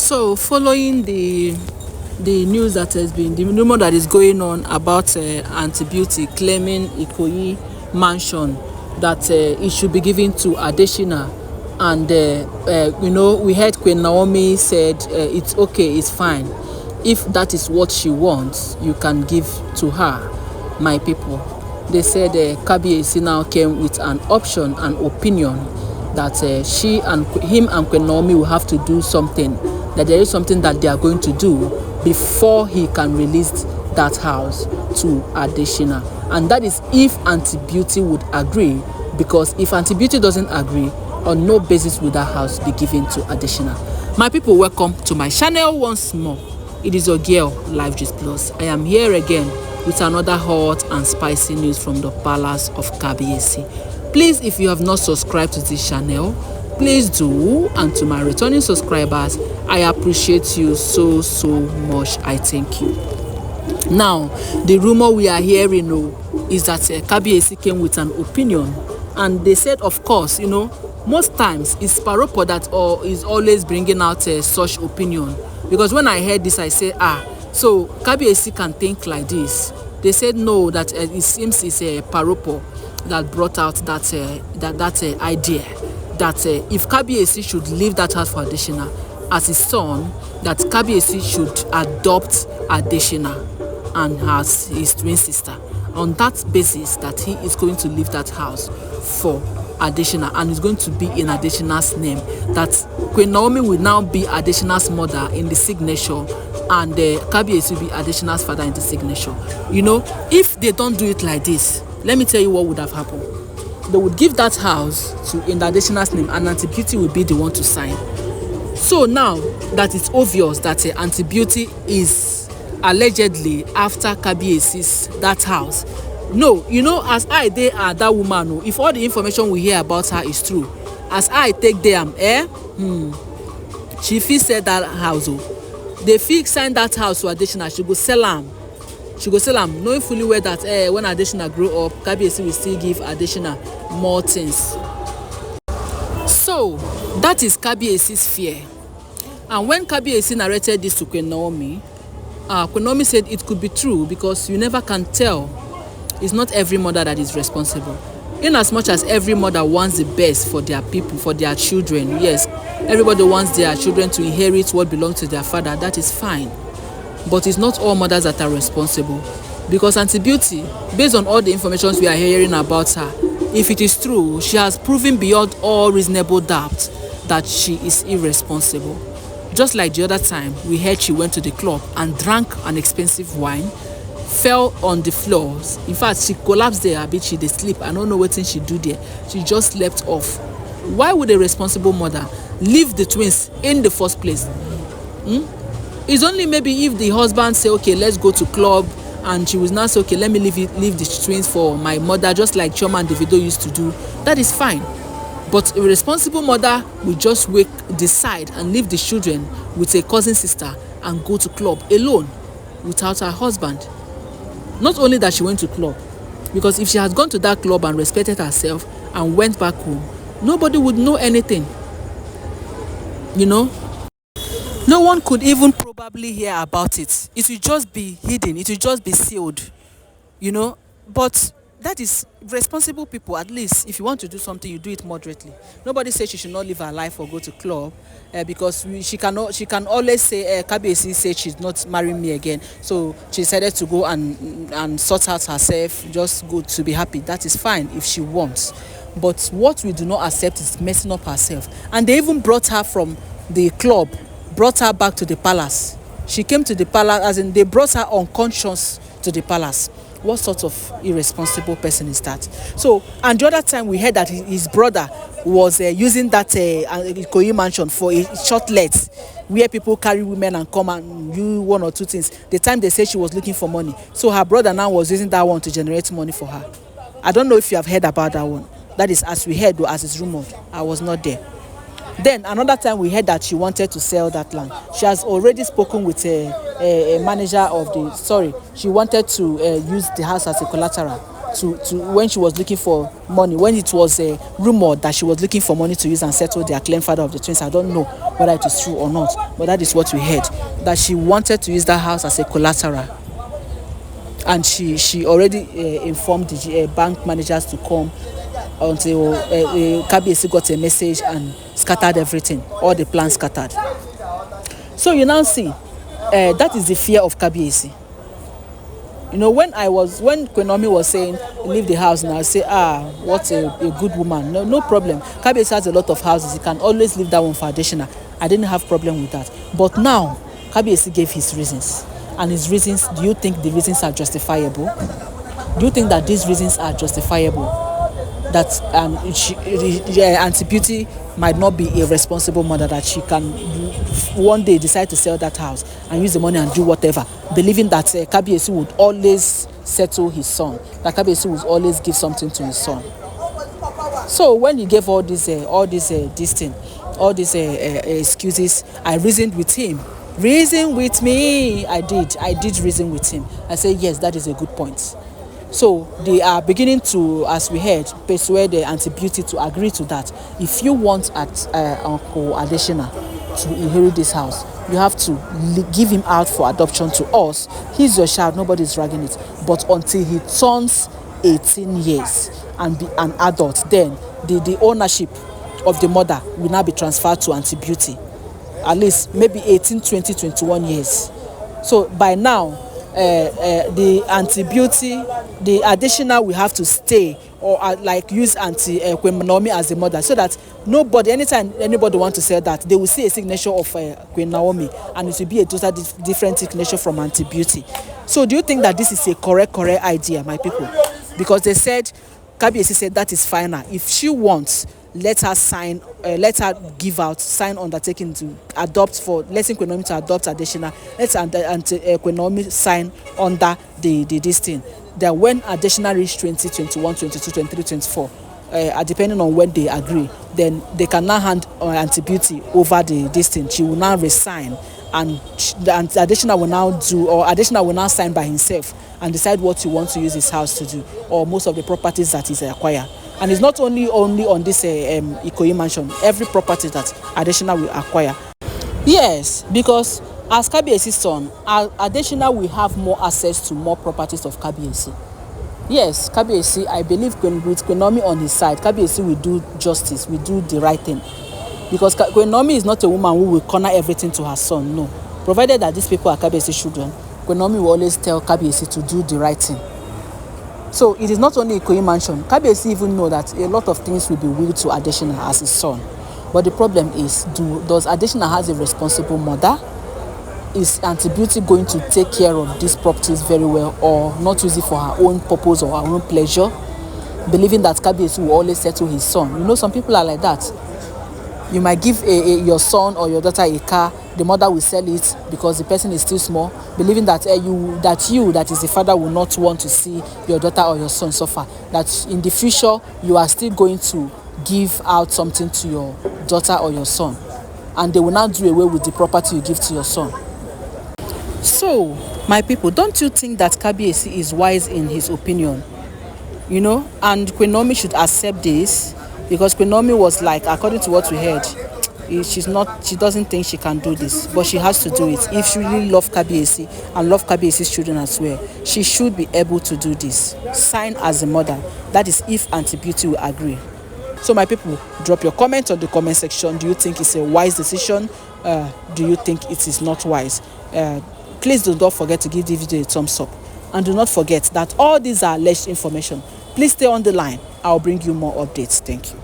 So, following the news that has been, the rumor that is going on about Auntie Beauty claiming Ikoyi mansion that it should be given to Adeshina, and we heard Queen Naomi said it's okay, it's fine. If that is what she wants, you can give to her, my people. They said Kabiyesi now came with an option, an opinion that she and him and Queen Naomi will have to do something, that there is something that they are going to do before he can release that house to Adeshina. And that is if Auntie Beauty would agree, because if Auntie Beauty doesn't agree, on no basis will that house be given to Adeshina. My people, welcome to my channel once more. It is your girl, Life Gist Plus. I am here again with another hot and spicy news from the palace of Kabiyesi. Please, if you have not subscribed to this channel, please do. And to my returning subscribers, I appreciate you so much. I thank you. Now, the rumor we are hearing is that Kabiyesi came with an opinion, and they said, of course, most times it's Paropo that is always bringing out such opinion. Because when I heard this, I said, so Kabiyesi can think like this. They said no, that it seems it's Paropo that brought out that idea that if Kabiyesi should leave that house for Adeshina as his son, that Kabiyesi should adopt Adeshina and as his twin sister. On that basis, that he is going to leave that house for Adeshina and is going to be in Adeshina's name. That Queen Naomi will now be Adeshina's mother in the signature, and Kabiyesi will be Adeshina's father in the signature. If they don't do it like this, let me tell you what would have happened. They would give that house in Adeshina's name, and Auntie Beauty will be the one to sign. So now that it's obvious that Auntie Beauty is allegedly after Kabiyesi's that house. No, as I dey that woman, if all the information we hear about her is true, as I take them, she fit sell that house. They fit sign that house to Adeshina. She go sell am. Knowing fully well that when Adeshina grow up, Kabiyesi will still give Adeshina more things. So that is Kabiyesi's fear. And when Kabiyesi narrated this to Queen Naomi said it could be true, because you never can tell. It's not every mother that is responsible. In as much as every mother wants the best for their people, for their children, yes, everybody wants their children to inherit what belongs to their father. That is fine. But it's not all mothers that are responsible. Because Auntie Beauty, based on all the information we are hearing about her, if it is true, she has proven beyond all reasonable doubt that she is irresponsible. Just like the other time, we heard she went to the club and drank an expensive wine, fell on the floors. In fact, she collapsed there a bit. She did sleep. I don't know what thing she do there. She just slept off. Why would a responsible mother leave the twins in the first place? It's only maybe if the husband say, okay, let's go to club, and she was now say, okay, let me leave the twins for my mother, just like Chioma and Davido used to do. That is fine. But a responsible mother will just decide and leave the children with a cousin sister and go to club alone without her husband. Not only that she went to club, because if she had gone to that club and respected herself and went back home, nobody would know anything. No one could even probably hear about it. It will just be hidden. It will just be sealed. But that is responsible people. At least if you want to do something, you do it moderately. Nobody says she should not live her life or go to club because she can always say Kabiyesi said she's not marrying me again, so she decided to go and sort out herself, just go to be happy. That is fine if she wants. But what we do not accept is messing up herself. And they even brought her from the club, brought her back to the palace. She came to the palace, as in they brought her unconscious to the palace. What sort of irresponsible person is that? So, and the other time we heard that his brother was using that Ikoyi mansion for a short let, where people carry women and come and do one or two things. The time they said she was looking for money, so her brother now was using that one to generate money for her. I don't know if you have heard about that one. That is as we heard, or as it's rumored. I was not there. Then another time we heard that she wanted to sell that land. She has already spoken with a manager of she wanted to use the house as a collateral to when she was looking for money, when it was rumored that she was looking for money to use and settle their claim father of the twins. I don't know whether it is true or not, but that is what we heard, that she wanted to use that house as a collateral. And she already informed the bank managers to come until Kabiyesi got a message and scattered everything. All the plans scattered. So you now see, that is the fear of Kabiyesi. You know, when Queen Naomi was saying leave the house now, I say, what a good woman. No problem. Kabiyesi has a lot of houses. He can always leave that one for additional. I didn't have problem with that. But now Kabiyesi gave his reasons. And his reasons, do you think the reasons are justifiable? Do you think that these reasons are justifiable? That Auntie Beauty might not be a responsible mother, that she can one day decide to sell that house and use the money and do whatever, believing that Kabiyesi would always settle his son, that Kabiyesi would always give something to his son. So when he gave all these excuses, I reasoned with him. Reason with me. I did reason with him. I said, yes, that is a good point. So they are beginning to, as we heard, persuade the Auntie Beauty to agree to that. If you want Uncle Adesina to inherit this house, you have to give him out for adoption to us. He's your child, nobody's dragging it. But until he turns 18 years and be an adult, then the ownership of the mother will now be transferred to Auntie Beauty. At least maybe 18, 20, 21 years. So by now, the Auntie Beauty, the additional will have to stay or like use Auntie Queen Naomi as the mother, so that nobody, anytime anybody want to sell that, they will see a signature of Queen Naomi, and it will be a totally different signature from Auntie Beauty. So do you think that this is a correct idea, my people? Because they said, Kabiyesi said that is final. If she wants, let her sign, let her give out, sign undertaking to adopt, for letting Queen Naomi to adopt additional. Let Queen Naomi sign under this thing. That when additional reach 20, 21, 22, 23, 24, depending on when they agree, then they can now hand Auntie Beauty over this thing. She will now resign, and the additional will now do, or additional will now sign by himself and decide what he wants to use his house to do, or most of the properties that is acquired. And it's not only on this Ikoyi mansion, every property that additional will acquire. Yes, because as Kabiyesi's son, additional will have more access to more properties of Kabiyesi. Yes, Kabiyesi, I believe with Queen Naomi on his side, Kabiyesi will do justice, will do the right thing. Because Queen Naomi is not a woman who will corner everything to her son, no. Provided that these people are Kabiyesi's children, Queen Naomi will always tell Kabiyesi to do the right thing. So it is not only Ikoyi mansion. Kabiyesi even know that a lot of things will be willed to Adesina as his son. But the problem is, does Adesina has a responsible mother? Is Auntie Beauty going to take care of these properties very well, or not use it for her own purpose or her own pleasure, believing that Kabiyesi will always settle his son? You know, some people are like that. You might give your son or your daughter a car, the mother will sell it because the person is still small, believing that that is the father, will not want to see your daughter or your son suffer. That in the future you are still going to give out something to your daughter or your son, and they will not do away with the property you give to your son. So, my people, don't you think that Kabiyesi is wise in his opinion? You know, and Queen Naomi should accept this, because Queen Naomi was like, according to what we heard, she doesn't think she can do this, but she has to do it. If she really loves Kabiyesi and loves Kabiyesi's children as well, she should be able to do this. Sign as a mother. That is if Auntie Beauty will agree. So my people, drop your comment on the comment section. Do you think it's a wise decision? Do you think it is not wise? Please do not forget to give the video a thumbs up. And do not forget that all these are alleged information. Please stay on the line. I'll bring you more updates. Thank you.